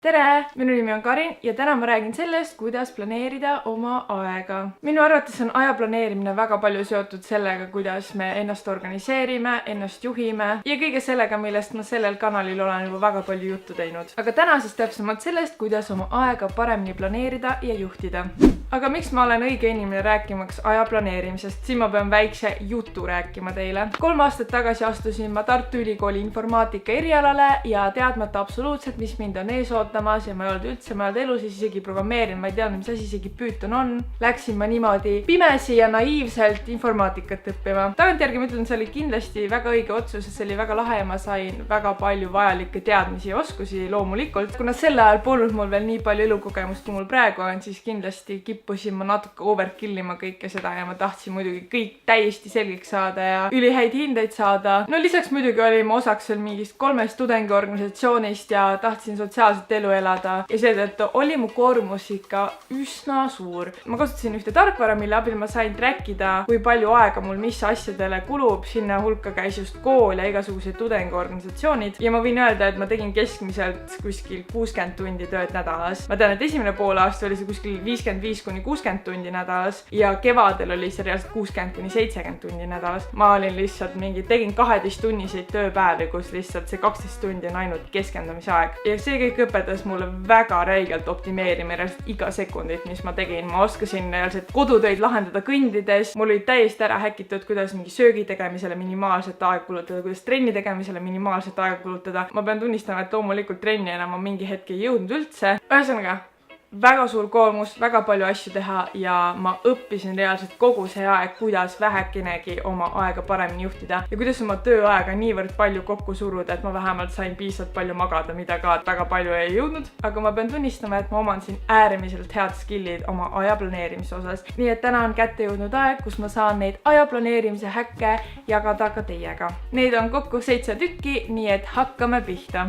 Tere! Minu nimi on Karin ja täna ma räägin sellest, kuidas planeerida oma aega. Minu arvates on aja planeerimine väga palju seotud sellega, kuidas me ennast organiseerime, ennast juhime ja kõige sellega, millest ma sellel kanalil olen juba väga palju juttu teinud. Aga täna siis täpsemalt sellest, kuidas oma aega paremini planeerida ja juhtida. Aga miks ma olen õige inimene rääkimaks aja planeerimisest? Siin ma pean väikse jutu rääkima teile. 3 aastat tagasi astusin ma Tartu Ülikooli informaatika erialale ja teadmata absoluutselt, mis mind on ees ootamas ja ma ei olnud üldse mõelnud elus isegi programmeerinud, ma ei teadnud, mis asi isegi Python on. Läksin ma niimoodi pimesi ja naiivselt informaatikat õppima. Tagantjärgi ma ütlen, see oli kindlasti väga õige otsus, see oli väga lahe ja ma sain väga palju vajalikke teadmisi ja oskusi loomulikult. Kuna sel ajal polnud mul veel nii palju elukogemust, kui mul praegu on, siis kindlasti kippusin ma natuke overkillima kõike seda ja ma tahtsin muidugi kõik täiesti selgeks saada ja ülihäid hindeid saada. No lisaks muidugi oli ma osaks veel mingist 3 tudengiorganisatsioonist ja tahtsin sotsiaalset elu elada ja seetõttu oli mu koormus ikka üsna suur. Ma kasutasin ühte tarkvara, mille abil ma sain trackida, kui palju aega mul mis asjadele kulub. Sinna hulka käis just kool ja igasugused tudengiorganisatsioonid ja ma võin öelda, et ma tegin keskmiselt kuskil 60 tundi tööd nädalas. Ma tean, et esimene pool aasta oli see kuskil 55–60 tundi nädalas ja kevadel oli see reaalselt 60–70 tundi nädalas. Ma olin lihtsalt tegin 12-tunniseid tööpäevi, kus lihtsalt see 12 tundi on ainult keskendumise aeg. Ja see kõik õpetas mulle väga räigelt optimeerima iga sekundit, mis ma tegin. Ma oskasin reaalselt kodutöid lahendada kõndides. Mul oli täiesti ära häkitud, kuidas mingi söögi tegemisele minimaalset aega kulutada, kuidas trenni tegemisele minimaalset aega kulutada. Ma pean tunnistama, et loomulikult trenni enam ma mingi hetk ei jõudnud üldse. Ühesõnaga, väga suur koormus, väga palju asju teha ja ma õppisin reaalselt kogu see aeg, kuidas vähekenegi oma aega paremini juhtida ja kuidas oma tööaega niivõrd palju kokku suruda, et ma vähemalt sain piisavalt palju magada, mida ka väga palju ei jõudnud. Aga ma pean tunnistama, et ma omandasin äärmiselt head skillid oma aja planeerimise osas. Nii et täna on kätte jõudnud aeg, kus ma saan neid aja planeerimise häkke jagada ka teiega. Neid on kokku 7 tükki, nii et hakkame pihta.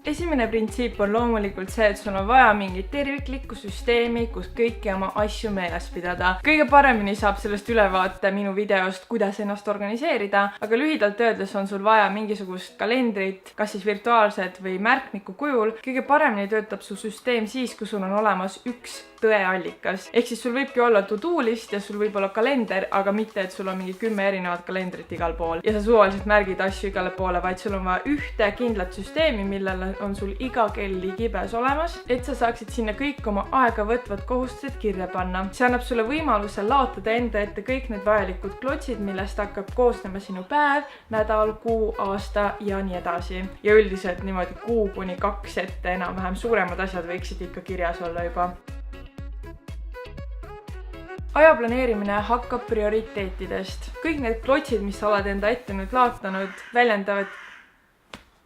Esimene printsiip on loomulikult see, et sul on vaja mingit terviklikku süsteemi, kus kõiki oma asju meeles pidada. Kõige paremini saab sellest ülevaate minu videost, kuidas ennast organiseerida, aga lühidalt öeldes on sul vaja mingisugust kalendrit, kas siis virtuaalset või märkmiku kujul. Kõige paremini töötab su süsteem siis, kui sul on olemas üks tõeallikas. Ehk siis sul võibki olla to-do list ja sul võib olla kalender, aga mitte, et sul on mingi 10 erinevat kalendrit igal pool. Ja sa suvaliselt märgid asju igale poole, vaid sul on vaja ühte kindlat süsteemi, millele on sul iga kell ligipääs olemas, et sa saaksid sinna kõik oma aega võtvad kohustused kirja panna. See annab sulle võimaluse laotada enda ette kõik need vajalikud klotsid, millest hakkab koosnema sinu päev, nädal, kuu, aasta ja nii edasi. Ja üldiselt niimoodi 1–2 ette enam-vähem suuremad asjad võiksid ikka kirjas olla juba. Aja planeerimine hakkab prioriteetidest. Kõik need klotsid, mis sa oled enda ette nüüd laotanud,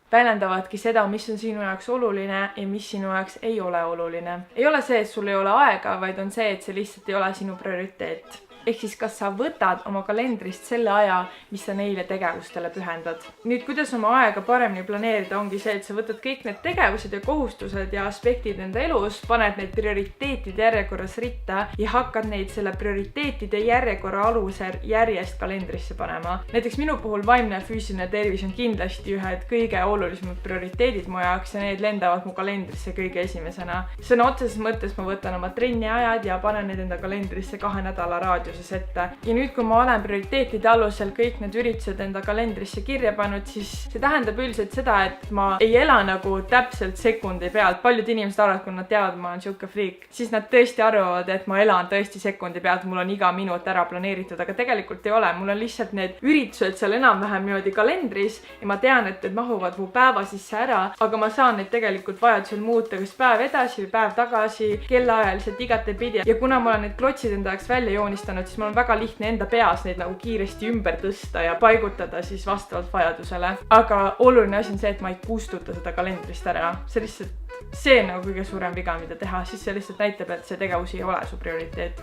väljendavadki seda, mis on sinu jaoks oluline ja mis sinu jaoks ei ole oluline. Ei ole see, et sul ei ole aega, vaid on see, et see lihtsalt ei ole sinu prioriteet. Ehk siis, kas sa võtad oma kalendrist selle aja, mis sa neile tegevustele pühendad. Nüüd, kuidas oma aega paremini planeerida, ongi see, et sa võtad kõik need tegevused ja kohustused ja aspektid enda elus, paned need prioriteetide järjekorras ritta ja hakkad neid selle prioriteetide järjekorra alusel järjest kalendrisse panema. Näiteks minu puhul vaimne ja füüsiline tervis on kindlasti ühed kõige olulisemad prioriteedid mu jaoks ja need lendavad mu kalendrisse kõige esimesena. Sõna otseses mõttes ma võtan oma trenni ajad ja panen need enda kalendrisse 2 nädala raadiuses ette. Ja nüüd, kui ma olen prioriteetide alusel kõik need üritused enda kalendrisse kirja pannud, siis see tähendab üldiselt seda, et ma ei ela nagu täpselt sekundi pealt. Paljud inimesed arvavad, kui nad teavad, ma olen siuke friik, siis nad tõesti arvavad, et ma elan tõesti sekundi pealt, mul on iga minut ära planeeritud, aga tegelikult ei ole. Mul on lihtsalt need üritused seal enam-vähem niimoodi kalendris ja ma tean, et need mahuvad mu päeva sisse ära, aga ma saan neid tegelikult vajadusel muuta, kas päev edasi või päev tagasi, kellaajaliselt igatepidi. Ja kuna ma olen need klotsid enda jaoks välja joonistanud, siis mul on väga lihtne enda peas neid nagu kiiresti ümber tõsta ja paigutada siis vastavalt vajadusele. Aga oluline asi on see, et ma ei kustuta seda kalendrist ära. See on nagu kõige suurem viga, mida teha, siis see lihtsalt näitab, et see tegevus ei ole su prioriteet.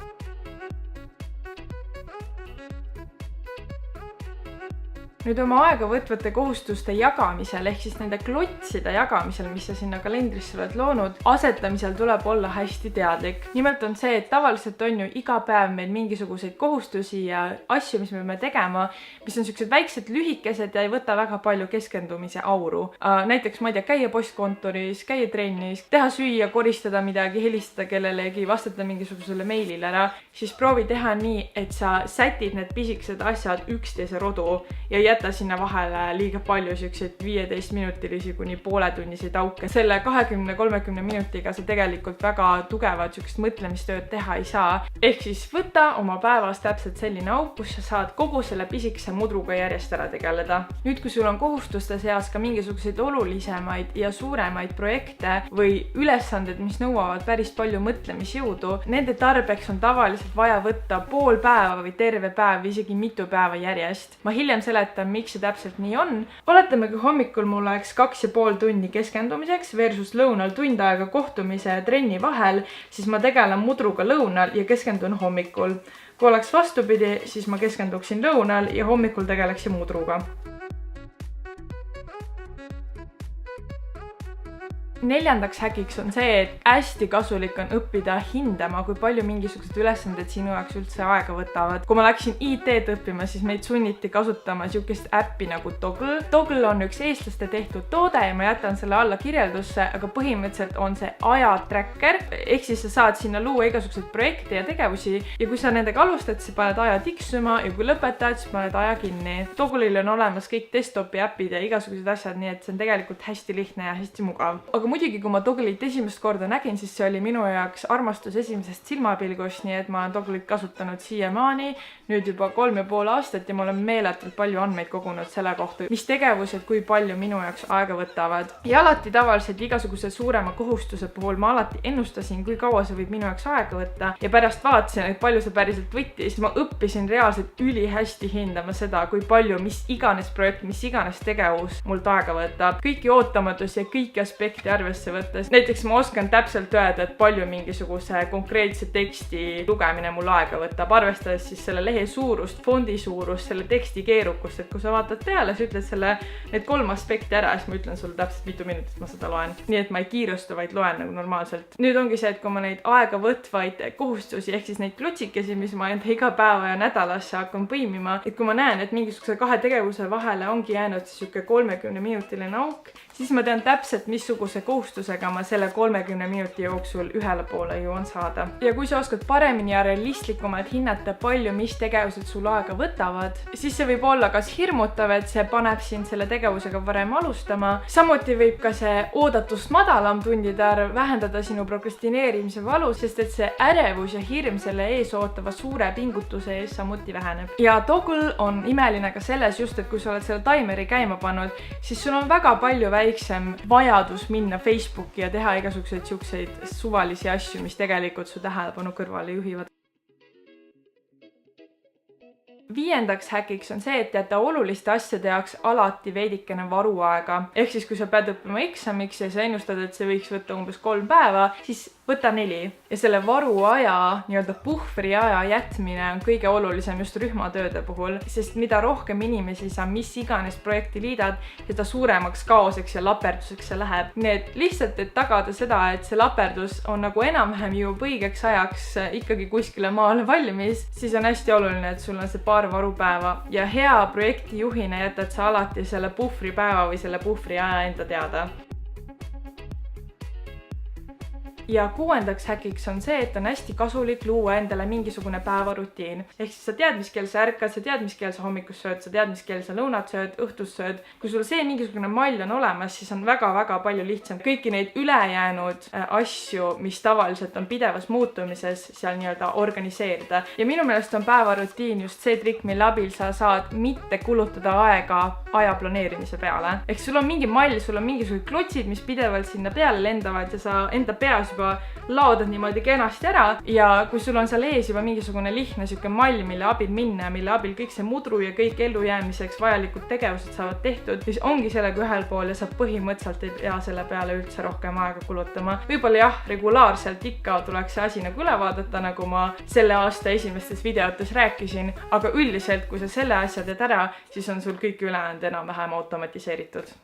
nüüd oma aega võtvate kohustuste jagamisel ehk siis nende klotside jagamisel, mis sa sinna kalendrisse oled loonud, asetamisel tuleb olla hästi teadlik. Nimelt on see, et tavaliselt on ju iga päev meil mingisuguseid kohustusi ja asju, mis me peame tegema, mis on sellised väiksed lühikesed ja ei võta väga palju keskendumise auru. Näiteks, ma ei tea, käia postkontoris, käia trennis, teha süüa, koristada midagi, helistada kellelegi, vastata mingisugusele meilile ära, siis proovi teha nii, et sa sätid need pisikesed asjad üksteise rodu ja jäta sinna vahele liiga palju siukseid 15-minutilisi kuni pooletunniseid auke. Selle 20-30 minutiga sa tegelikult väga tugevat siukest mõtlemistööd teha ei saa. Ehk siis võta oma päevas täpselt selline auk, kus sa saad kogu selle pisikese mudruga järjest ära tegeleda. Nüüd, kui sul on kohustuste seas ka mingisuguseid olulisemaid ja suuremaid projekte või ülesanded, mis nõuavad päris palju mõtlemisjõudu, nende tarbeks on tavaliselt vaja võtta pool päeva või terve päev või isegi mitu päeva järjest. Ma hiljem seletan, miks see täpselt nii on. Oletame, kui hommikul mul oleks 2,5 tundi keskendumiseks versus lõunal tund aega kohtumise ja trenni vahel, siis ma tegelen mudruga lõunal ja keskendun hommikul. Kui oleks vastupidi, siis ma keskenduksin lõunal ja hommikul tegeleksin mudruga. Neljandaks häkiks on see, et hästi kasulik on õppida hindama, kui palju mingisugused ülesanded sinu jaoks üldse aega võtavad. Kui ma läksin IT-d õppima, siis meid sunniti kasutama siukest äppi nagu Toggl. Toggl on üks eestlaste tehtud toode ja ma jätan selle alla kirjeldusse, aga põhimõtteliselt on see ajatracker. Ehk siis sa saad sinna luua igasuguseid projekte ja tegevusi ja kui sa nendega alustad, siis paned aja tiksuma ja kui lõpetad, siis paned aja kinni. Togglil on olemas kõik desktopi äpid ja igasugused asjad, nii et see on tegelikult hästi lihtne ja hästi mugav. Aga muidugi, kui ma Togglit esimest korda nägin, siis see oli minu jaoks armastus esimesest silmapilgust, nii et ma olen Togglit kasutanud siiamaani, nüüd juba 3,5 aastat ja ma olen meeletult palju andmeid kogunud selle kohta, mis tegevused, kui palju minu jaoks aega võtavad. Ja alati tavaliselt igasuguse suurema kohustuse puhul ma alati ennustasin, kui kaua see võib minu jaoks aega võtta ja pärast vaatasin, et palju see päriselt võttis. Ma õppisin reaalselt ülihästi hindama seda, kui palju mis iganes projekt, mis iganes tegevus mult aega võtab. Kõiki ootamatusi ja kõiki aspekti arvesse võttes. Näiteks ma oskan täpselt öelda, et palju mingisuguse konkreetse teksti lugemine mul aega võtab, arvestades siis selle lehe suurust, fondi suurust, selle teksti keerukust, et kui sa vaatad peale, sa ütled need 3 aspekti ära, siis ma ütlen sulle täpselt mitu minutit ma seda loen. Nii et ma ei kiirusta, vaid loen nagu normaalselt. Nüüd ongi see, et kui ma neid aega võtvaid kohustusi, ehk siis neid klotsikesi, mis ma enda iga päeva ja nädalasse hakkan põimima, et kui ma näen, et mingisuguse 2 tegevuse vahele ongi jäänud siuke 30-minutiline auk, siis ma tean täpselt, missuguse kohustusega ma selle 30 minuti jooksul ühele poole jõuan saada. Ja kui sa oskad paremini ja realistlikumalt hinnata palju, mis tegevused sul aega võtavad, siis see võib olla kas hirmutav, et see paneb sind selle tegevusega varem alustama. Samuti võib ka see oodatust madalam tundide arv vähendada sinu prokrastineerimise valu, sest et see ärevus ja hirm selle ees ootava suure pingutuse ees samuti väheneb. Ja Toggl on imeline ka selles just, et kui sa oled selle taimeri käima pannud, siis sul on väga palju väiksem vajadus minna Facebooki ja teha igasuguseid siukseid suvalisi asju, mis tegelikult su tähelepanu kõrvale juhivad. Viiendaks häkiks on see, et jäta oluliste asjade jaoks alati veidikene varuaega. Ehk siis, kui sa pead õppima eksamiks ja sa ennustad, et see võiks võtta umbes 3 päeva, siis võta 4. Ja selle varuaja, nii-öelda puhvri aja jätmine on kõige olulisem just rühmatööde puhul, sest mida rohkem inimesi sa mis iganes projekti liidad, seda suuremaks kaoseks ja laperduseks see läheb. Nii et lihtsalt, et tagada seda, et see laperdus on nagu enam-vähem jõuab õigeks ajaks ikkagi kuskile maale valmis, siis on hästi oluline, et sul on see paar varupäeva ja hea projektijuhina jätad sa alati selle puhvripäeva või selle puhvri aja enda teada. Ja 6. häkiks on see, et on hästi kasulik luua endale mingisugune päevarutiin. Ehk siis sa tead, mis kell sa ärkad, sa tead, mis kell sa hommikus sööd, sa tead, mis kell sa lõunat sööd, õhtus sööd. Kui sul see mingisugune mall on olemas, siis on väga-väga palju lihtsam kõiki neid ülejäänud asju, mis tavaliselt on pidevas muutumises, seal nii-öelda organiseerida. Ja minu meelest on päevarutiin just see trikk, mille abil sa saad mitte kulutada aega aja planeerimise peale. Ehk sul on mingi mall, sul on mingisugused klotsid, mis pidevalt sinna peale lendavad ja sa enda peas juba laodad niimoodi kenasti ära ja kui sul on seal ees juba mingisugune lihtne siuke mall, mille abil minna ja mille abil kõik see mudru ja kõik ellujäämiseks vajalikud tegevused saavad tehtud, siis ongi sellega ühel pool ja sa põhimõtteliselt ei pea selle peale üldse rohkem aega kulutama. Võib-olla jah, regulaarselt ikka tuleks see asi nagu üle vaadata, nagu ma selle aasta esimestes videotes rääkisin, aga üldiselt, kui sa selle asja teed ära, siis on sul kõik ülejäänud enam-vähem automatiseeritud.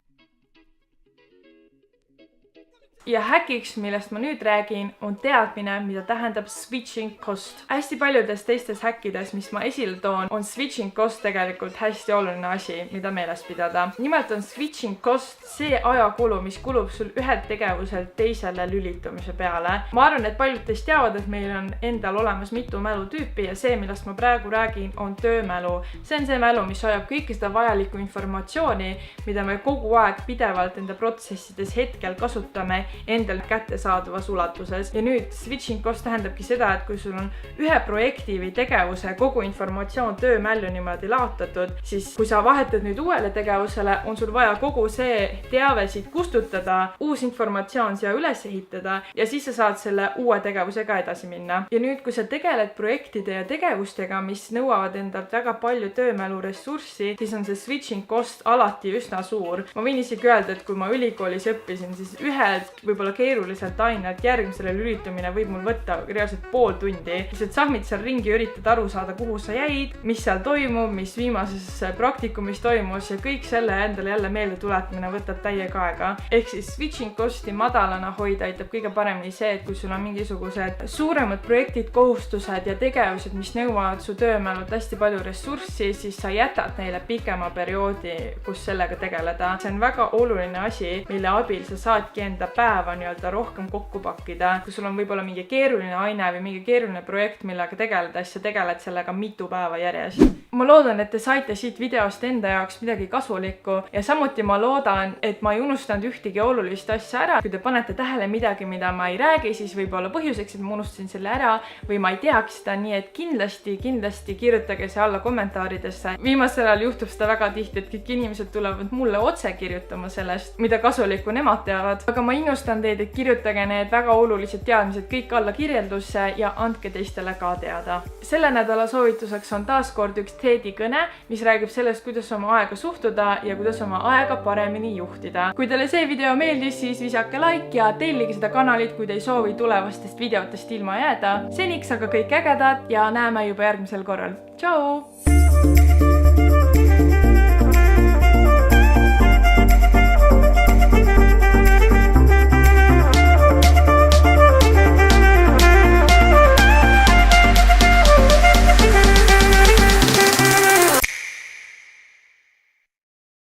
Ja häkiks, millest ma nüüd räägin, on teadmine, mida tähendab switching cost. Hästi paljudes teistes häkkides, mis ma esile toon, on switching cost tegelikult hästi oluline asi, mida meeles pidada. Nimelt on switching cost see ajakulu, mis kulub sul ühelt tegevuselt teisele lülitumise peale. Ma arvan, et paljud teist teavad, et meil on endal olemas mitu mälutüüpi ja see, millest ma praegu räägin, on töömälu. See on see mälu, mis hoiab kõike seda vajalikku informatsiooni, mida me kogu aeg pidevalt enda protsessides hetkel kasutame endal kättesaadavas ulatuses. Ja nüüd switching cost tähendabki seda, et kui sul on ühe projekti või tegevuse kogu informatsioon töömällu niimoodi laotatud, siis kui sa vahetad nüüd uuele tegevusele, on sul vaja kogu see teave siit kustutada, uus informatsioon siia üles ehitada ja siis sa saad selle uue tegevusega edasi minna. Ja nüüd, kui sa tegeled projektide ja tegevustega, mis nõuavad endalt väga palju töömälu ressurssi, siis on see switching cost alati üsna suur. Ma võin isegi öelda, et kui ma ülikoolis õppisin, siis ühelt võib-olla keeruliselt ainelt järgmisele lülitumine võib mul võtta reaalselt pool tundi. Lihtsalt sahmid seal ringi, üritad aru saada, kuhu sa jäid, mis seal toimub, mis viimases praktikumis toimus ja kõik selle endale jälle meelde tuletamine võtab täiega aega. Ehk siis switching costi madalana hoida aitab kõige paremini see, et kui sul on mingisugused suuremad projektid, kohustused ja tegevused, mis nõuavad su töömälult hästi palju ressurssi, siis sa jätad neile pikema perioodi, kus sellega tegeleda. See on väga oluline asi, mille abil sa saadki enda päeva nii-öelda rohkem kokku pakkida. Kui sul on võib-olla mingi keeruline aine või mingi keeruline projekt, millega tegeleda, siis sa tegeled sellega mitu päeva järjest. Ma loodan, et te saite siit videost enda jaoks midagi kasulikku ja samuti ma loodan, et ma ei unustanud ühtegi olulist asja ära. Kui te panete tähele midagi, mida ma ei räägi, siis võib-olla põhjuseks, et ma unustasin selle ära või ma ei teaks seda, nii et kindlasti kirjutage see alla kommentaaridesse. Viimasel ajal juhtub seda väga tihti, et kõik inimesed tulevad mulle otse kirjutama sellest, mida kasulikku nemad teavad. Aga ma innustan teid, et kirjutage need väga olulised teadmised kõik alla kirjeldusse ja andke teistele ka teada. Selle nädala soovituseks on taas kord üks TED-i kõne, mis räägib sellest, kuidas oma aega suhtuda ja kuidas oma aega paremini juhtida. Kui teile see video meeldis, siis visake like ja tellige seda kanalit, kui te ei soovi tulevastest videotest ilma jääda. Seniks aga kõik ägedad ja näeme juba järgmisel korral. Tšau!